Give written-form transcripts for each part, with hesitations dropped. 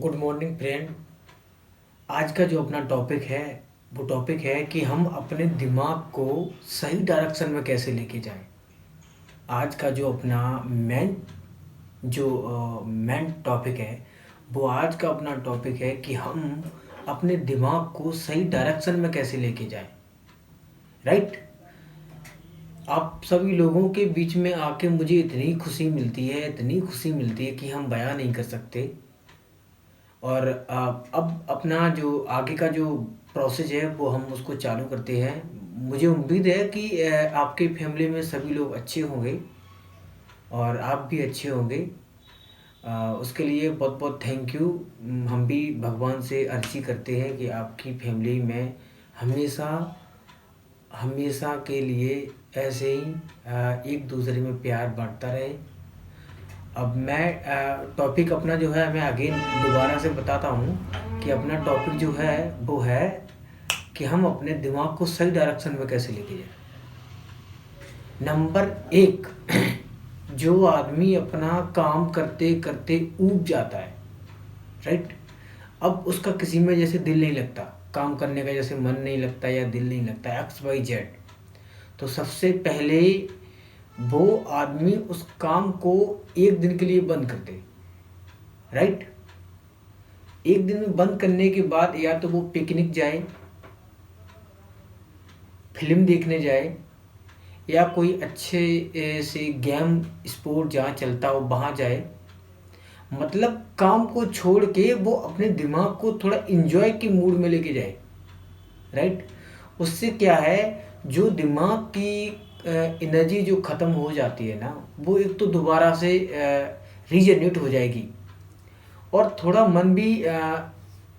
Good morning friend. आज का जो अपना टॉपिक है वो टॉपिक है कि हम अपने दिमाग को सही डायरेक्शन में कैसे लेके जाएं। आज का जो अपना मेन टॉपिक है वो आज का अपना टॉपिक है कि हम अपने दिमाग को सही डायरेक्शन में कैसे लेके जाएं। राइट। आप सभी लोगों के बीच में आके मुझे इतनी खुशी मिलती है, इतनी खुशी मिलती है कि हम बयां नहीं कर सकते। और अब अपना जो आगे का जो प्रोसेस है वो हम उसको चालू करते हैं। मुझे उम्मीद है कि आपके फैमिली में सभी लोग अच्छे होंगे और आप भी अच्छे होंगे। उसके लिए बहुत बहुत थैंक यू। हम भी भगवान से अर्जी करते हैं कि आपकी फैमिली में हमेशा हमेशा के लिए ऐसे ही एक दूसरे में प्यार बांटता रहे। अब मैं टॉपिक अपना जो है मैं अगेन दोबारा से बताता हूँ कि अपना टॉपिक जो है वो है कि हम अपने दिमाग को सही डायरेक्शन में कैसे लेके जाए। नंबर एक, जो आदमी अपना काम करते करते ऊब जाता है, राइट। अब उसका किसी में जैसे दिल नहीं लगता, काम करने का जैसे मन नहीं लगता या दिल नहीं लगता, XYZ। तो सबसे पहले वो आदमी उस काम को एक दिन के लिए बंद कर दे, राइट। एक दिन में बंद करने के बाद या तो वो पिकनिक जाए, फिल्म देखने जाए, या कोई अच्छे से गेम स्पोर्ट जहाँ चलता हो वहाँ जाए। मतलब काम को छोड़ के वो अपने दिमाग को थोड़ा इंजॉय के मूड में लेके जाए, राइट। उससे क्या है, जो दिमाग की एनर्जी जो ख़त्म हो जाती है ना, वो एक तो दोबारा से रीजनरेट हो जाएगी और थोड़ा मन भी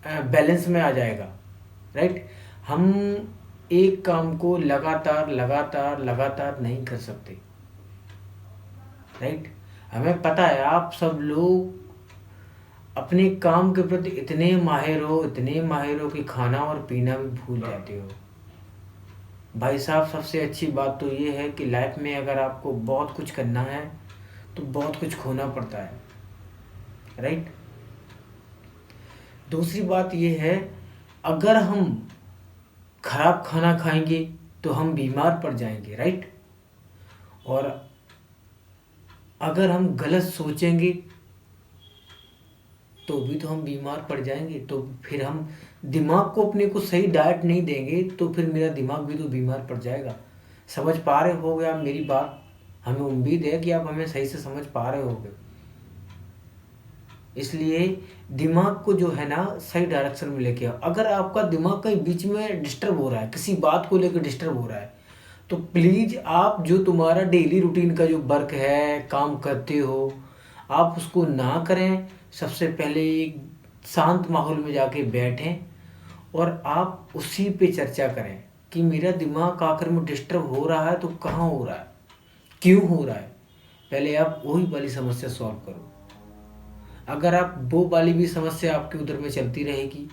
बैलेंस में आ जाएगा, राइट। हम एक काम को लगातार लगातार लगातार नहीं कर सकते, राइट। हमें पता है आप सब लोग अपने काम के प्रति इतने माहिर हो कि खाना और पीना भी भूल जाते हो। भाई साहब, सबसे अच्छी बात तो ये है कि लाइफ में अगर आपको बहुत कुछ करना है तो बहुत कुछ खोना पड़ता है, राइट। दूसरी बात ये है, अगर हम खराब खाना खाएंगे तो हम बीमार पड़ जाएंगे, राइट। और अगर हम गलत सोचेंगे तो भी तो हम बीमार पड़ जाएंगे। तो फिर हम दिमाग को अपने को सही डाइट नहीं देंगे तो फिर मेरा दिमाग भी तो बीमार पड़ जाएगा। समझ पा रहे होगे आप मेरी बात? हमें उम्मीद है कि आप हमें सही से समझ पा रहे होगे। इसलिए दिमाग को जो है ना सही डायरेक्शन में लेके आओ। अगर आपका दिमाग कहीं बीच में डिस्टर्ब हो रहा है, किसी बात को लेकर डिस्टर्ब हो रहा है, तो प्लीज़ आप जो तुम्हारा डेली रूटीन का जो वर्क है, काम करते हो, आप उसको ना करें। सबसे पहले एक शांत माहौल में जाके बैठें और आप उसी पे चर्चा करें कि मेरा दिमाग आखिर में डिस्टर्ब हो रहा है तो कहाँ हो रहा है, क्यों हो रहा है। पहले आप वही वाली समस्या सॉल्व करो। अगर आप वो वाली भी समस्या आपके उधर में चलती रहेगी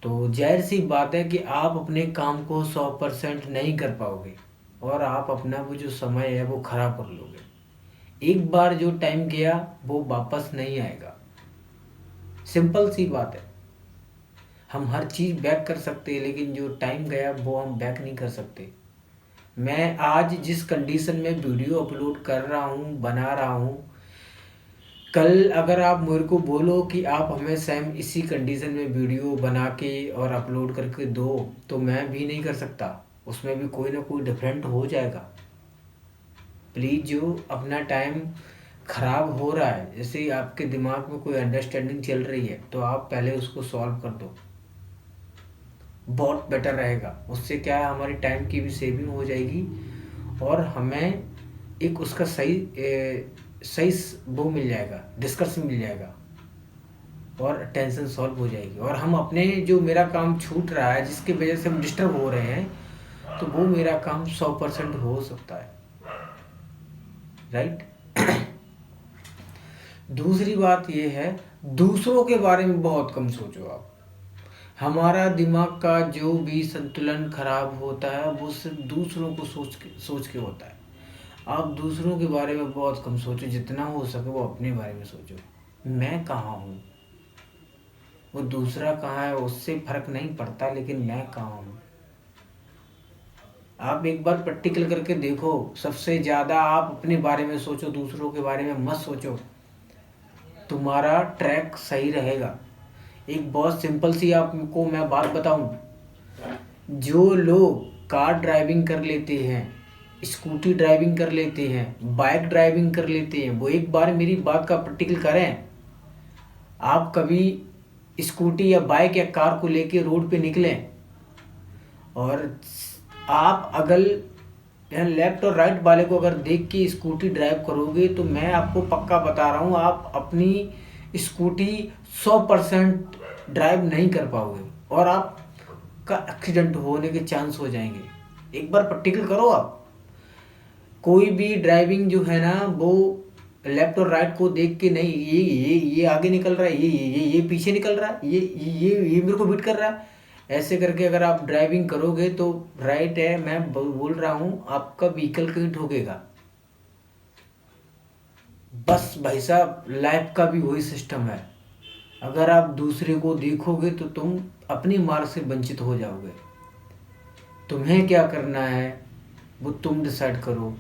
तो जाहिर सी बात है कि आप अपने काम को 100% नहीं कर पाओगे और आप अपना वो जो समय है वो खराब कर लोगे। एक बार जो टाइम गया वो वापस नहीं आएगा। सिंपल सी बात है। हम हर चीज़ बैक कर सकते हैं लेकिन जो टाइम गया वो हम बैक नहीं कर सकते। मैं आज जिस कंडीशन में वीडियो अपलोड कर रहा हूँ, बना रहा हूँ, कल अगर आप मेरे को बोलो कि आप हमें सेम इसी कंडीशन में वीडियो बना के और अपलोड करके दो तो मैं भी नहीं कर सकता। उसमें भी कोई ना कोई डिफरेंट हो जाएगा। प्लीज़, जो अपना टाइम ख़राब हो रहा है, जैसे आपके दिमाग में कोई अंडरस्टैंडिंग चल रही है तो आप पहले उसको सॉल्व कर दो, बहुत बेटर रहेगा। उससे क्या है, हमारी टाइम की भी सेविंग हो जाएगी और हमें एक उसका सही वो मिल जाएगा, डिस्कशन मिल जाएगा और टेंशन सॉल्व हो जाएगी। और हम अपने जो मेरा काम छूट रहा है जिसकी वजह से हम डिस्टर्ब हो रहे हैं तो वो मेरा काम 100% हो सकता है, राइट। दूसरी बात ये है, दूसरों के बारे में बहुत कम सोचो आप। हमारा दिमाग का जो भी संतुलन खराब होता है वो सिर्फ दूसरों को सोच के होता है। आप दूसरों के बारे में बहुत कम सोचो, जितना हो सके वो अपने बारे में सोचो। मैं कहाँ हूँ, वो दूसरा कहाँ है उससे फर्क नहीं पड़ता, लेकिन मैं कहाँ हूँ। आप एक बार प्रैक्टिकल करके देखो। सबसे ज़्यादा आप अपने बारे में सोचो, दूसरों के बारे में मत सोचो, तुम्हारा ट्रैक सही रहेगा। एक बहुत सिंपल सी आपको मैं बात बताऊं, जो लोग कार ड्राइविंग कर लेते हैं, स्कूटी ड्राइविंग कर लेते हैं, बाइक ड्राइविंग कर लेते हैं, वो एक बार मेरी बात का प्रैक्टिकल करें। आप कभी स्कूटी या बाइक या कार को लेके रोड पे निकलें, और आप अगर लेफ्ट और राइट वाले को अगर देख के स्कूटी ड्राइव करोगे, तो मैं आपको पक्का बता रहा हूँ आप अपनी स्कूटी 100% ड्राइव नहीं कर पाओगे, और आपका एक्सीडेंट होने के चांस हो जाएंगे। एक बार प्रैक्टिकल करो आप। कोई भी ड्राइविंग जो है ना, वो लेफ्ट और राइट को देख के नहीं, ये आगे निकल रहा है, ये पीछे निकल रहा है, ये मेरे को बीट कर रहा है, ऐसे करके अगर आप ड्राइविंग करोगे तो राइट है, मैं बोल रहा हूँ आपका व्हीकल कहीं ठोकेगा। बस भाई साहब, लाइफ का भी वही सिस्टम है। अगर आप दूसरे को देखोगे तो तुम अपनी मार्ग से वंचित हो जाओगे। तुम्हें क्या करना है वो तुम डिसाइड करो।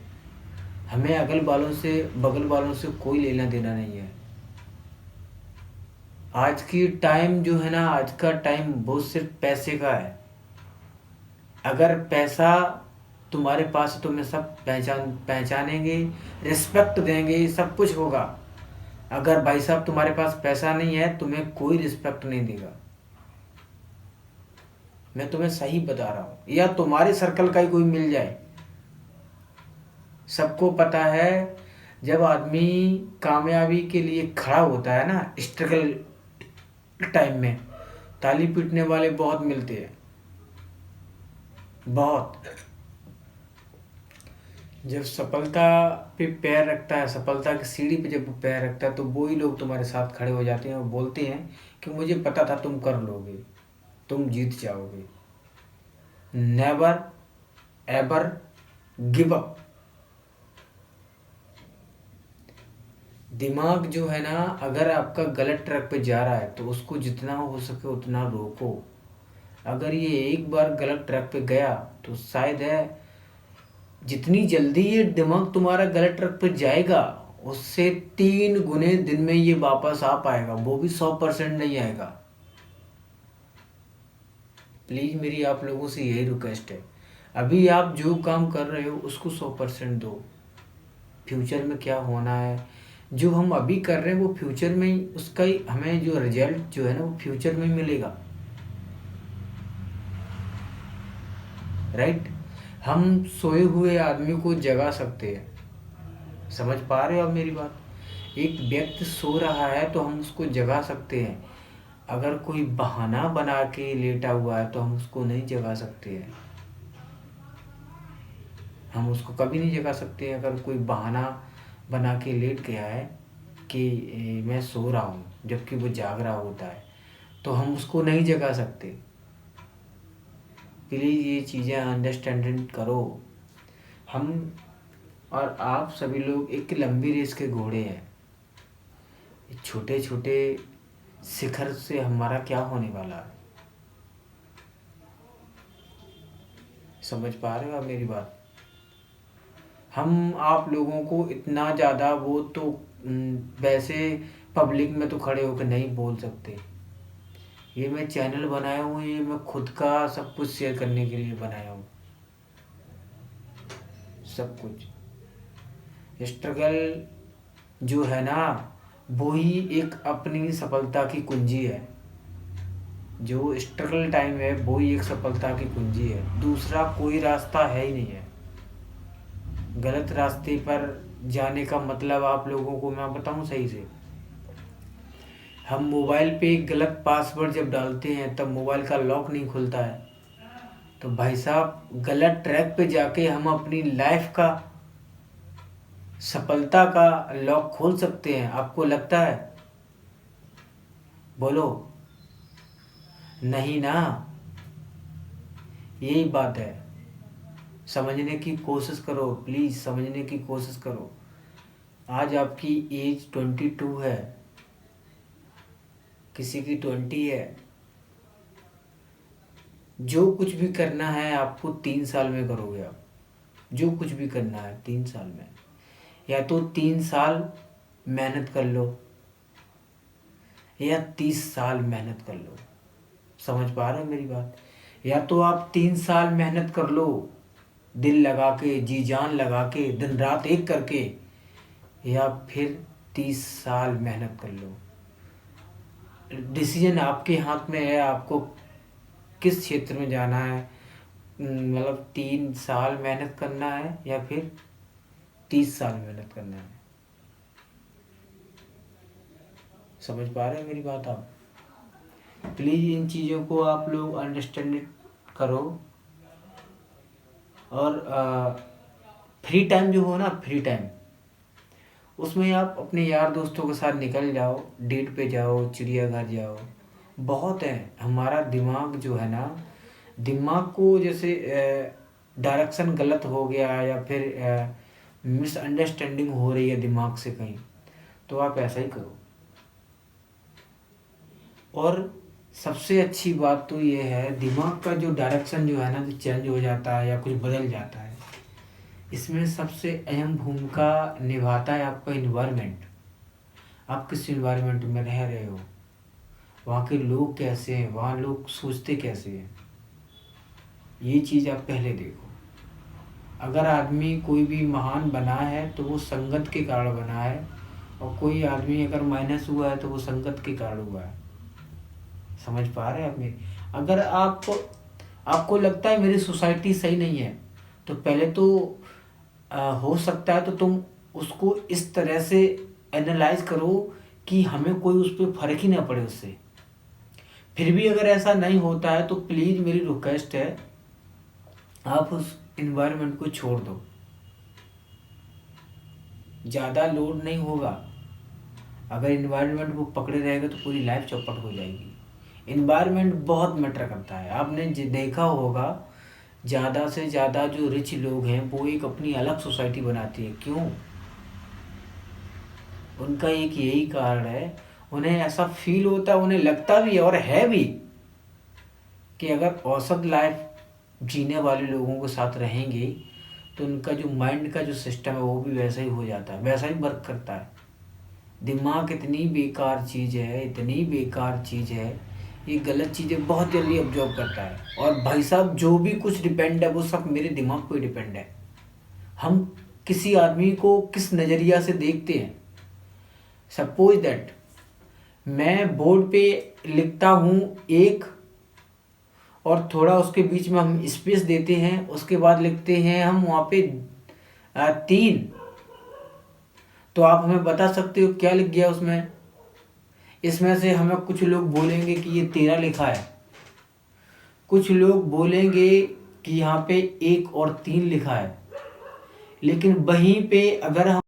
हमें अगल वालों से बगल वालों से कोई लेना देना नहीं है। आज की टाइम जो है ना, आज का टाइम वो सिर्फ पैसे का है। अगर पैसा तुम्हारे पास है, तुम्हें सब पहचानेंगे, रिस्पेक्ट देंगे, सब कुछ होगा। अगर भाई साहब तुम्हारे पास पैसा नहीं है, तुम्हें कोई रिस्पेक्ट नहीं देगा। मैं तुम्हें सही बता रहा हूँ। या तुम्हारे सर्कल का ही कोई मिल जाए, सबको पता है जब आदमी कामयाबी के लिए खड़ा होता है ना, स्ट्रगल टाइम में, ताली पीटने वाले बहुत मिलते हैं, बहुत। जब सफलता पे पैर रखता है, सफलता की सीढ़ी पे जब वो पैर रखता है, तो वो ही लोग तुम्हारे साथ खड़े हो जाते हैं और बोलते हैं कि मुझे पता था तुम कर लोगे, तुम जीत जाओगे। Never ever give up. दिमाग जो है ना, अगर आपका गलत ट्रैक पे जा रहा है तो उसको जितना हो सके उतना रोको। अगर ये एक बार गलत ट्रैक पे गया तो शायद है, जितनी जल्दी ये दिमाग तुम्हारा गलत ट्रैक पे जाएगा, उससे 3 गुने दिन में ये वापस आ पाएगा, वो भी 100% नहीं आएगा। प्लीज़ मेरी आप लोगों से यही रिक्वेस्ट है, अभी आप जो काम कर रहे हो उसको 100% दो। फ्यूचर में क्या होना है, जो हम अभी कर रहे हैं वो फ्यूचर में ही उसका ही हमें जो रिजल्ट जो है ना, वो फ्यूचर में ही मिलेगा। राइट। हम सोए हुए आदमी को जगा सकते हैं। समझ पा रहे हो आप मेरी बात। एक व्यक्ति सो रहा है तो हम उसको जगा सकते हैं। अगर कोई बहाना बना के लेटा हुआ है तो हम उसको नहीं जगा सकते हैं। हम उसको कभी नहीं जगा सकते हैं। अगर कोई बहाना बना के लेट गया है कि मैं सो रहा हूँ, जबकि वो जाग रहा होता है, तो हम उसको नहीं जगा सकते। प्लीज़ ये चीज़ें अंडरस्टैंडिंग करो। हम और आप सभी लोग एक लंबी रेस के घोड़े हैं। छोटे छोटे शिखर से हमारा क्या होने वाला है। समझ पा रहे हो आप मेरी बात। हम आप लोगों को इतना ज़्यादा वो तो वैसे पब्लिक में तो खड़े होकर नहीं बोल सकते। ये मैं चैनल बनाया हूँ, ये मैं खुद का सब कुछ शेयर करने के लिए बनाया हूँ। सब कुछ स्ट्रगल जो है ना, वो ही एक अपनी सफलता की कुंजी है। जो स्ट्रगल टाइम है वो ही एक सफलता की कुंजी है। दूसरा कोई रास्ता है ही नहीं है। गलत रास्ते पर जाने का मतलब आप लोगों को मैं बताऊं सही से, हम मोबाइल पे गलत पासवर्ड जब डालते हैं तब मोबाइल का लॉक नहीं खुलता है। तो भाई साहब, गलत ट्रैक पे जाके हम अपनी लाइफ का सफलता का लॉक खोल सकते हैं, आपको लगता है? बोलो। नहीं ना। यही बात है। समझने की कोशिश करो, प्लीज़ समझने की कोशिश करो। आज आपकी एज 22 है। किसी की 20 है। जो कुछ भी करना है आपको 3 साल में करोगे आप। जो कुछ भी करना है 3 साल में, या तो 3 साल मेहनत कर लो या 30 साल मेहनत कर लो। समझ पा रहे हो मेरी बात? या तो आप 3 साल मेहनत कर लो, दिल लगा के, जी जान लगा के, दिन रात एक करके, या फिर 30 साल मेहनत कर लो। डिसीजन आपके हाथ में है, आपको किस क्षेत्र में जाना है। मतलब 3 साल मेहनत करना है या फिर 30 साल मेहनत करना है। समझ पा रहे हैं मेरी बात आप? प्लीज़ इन चीज़ों को आप लोग अंडरस्टैंड करो। और फ्री टाइम जो हो ना, फ्री टाइम, उसमें आप अपने यार दोस्तों के साथ निकल जाओ, डेट पे जाओ, चिड़ियाघर जाओ। बहुत है। हमारा दिमाग जो है ना, दिमाग को जैसे डायरेक्शन गलत हो गया या फिर मिसअंडरस्टैंडिंग हो रही है दिमाग से कहीं, तो आप ऐसा ही करो। और सबसे अच्छी बात तो ये है, दिमाग का जो डायरेक्शन जो है ना, जो चेंज हो जाता है या कुछ बदल जाता है, इसमें सबसे अहम भूमिका निभाता है आपका इन्वायरमेंट। आप किस इन्वायरमेंट में रह रहे हो, वहाँ के लोग कैसे हैं, वहाँ लोग सोचते कैसे हैं, ये चीज़ आप पहले देखो। अगर आदमी कोई भी महान बना है तो वो संगत के कारण बना है, और कोई आदमी अगर माइनस हुआ है तो वो संगत के कारण हुआ है। समझ पा रहे हैं आप मेरी? अगर आपको लगता है मेरी सोसाइटी सही नहीं है, तो पहले तो हो सकता है तो तुम उसको इस तरह से एनालाइज करो कि हमें कोई उस पर फर्क ही ना पड़े उससे। फिर भी अगर ऐसा नहीं होता है तो प्लीज़ मेरी रिक्वेस्ट है, आप उस इन्वायरमेंट को छोड़ दो। ज़्यादा लोड नहीं होगा। अगर इन्वायरमेंट वो पकड़े रहेगा तो पूरी लाइफ चौपट हो जाएगी। इन्वायरमेंट बहुत मैटर करता है। आपने देखा होगा, ज़्यादा से ज़्यादा जो रिच लोग हैं वो एक अपनी अलग सोसाइटी बनाती है। क्यों? उनका एक यही कारण है, उन्हें ऐसा फील होता है, उन्हें लगता भी है और है भी, कि अगर औसत लाइफ जीने वाले लोगों के साथ रहेंगे तो उनका जो माइंड का जो सिस्टम है वो भी वैसा ही हो जाता है, वैसा ही वर्क करता है। दिमाग इतनी बेकार चीज़ है, इतनी बेकार चीज़ है, ये गलत चीज़ें बहुत जल्दी ऑब्जर्व करता है। और भाई साहब, जो भी कुछ डिपेंड है वो सब मेरे दिमाग पे डिपेंड है। हम किसी आदमी को किस नज़रिया से देखते हैं। सपोज दैट मैं बोर्ड पे लिखता हूँ एक, और थोड़ा उसके बीच में हम स्पेस देते हैं, उसके बाद लिखते हैं हम वहाँ पे 3, तो आप हमें बता सकते हो क्या लिख गया उसमें? इसमें से हमें कुछ लोग बोलेंगे कि ये 13 लिखा है, कुछ लोग बोलेंगे कि यहाँ पे 1 और 3 लिखा है। लेकिन वहीं पे अगर हम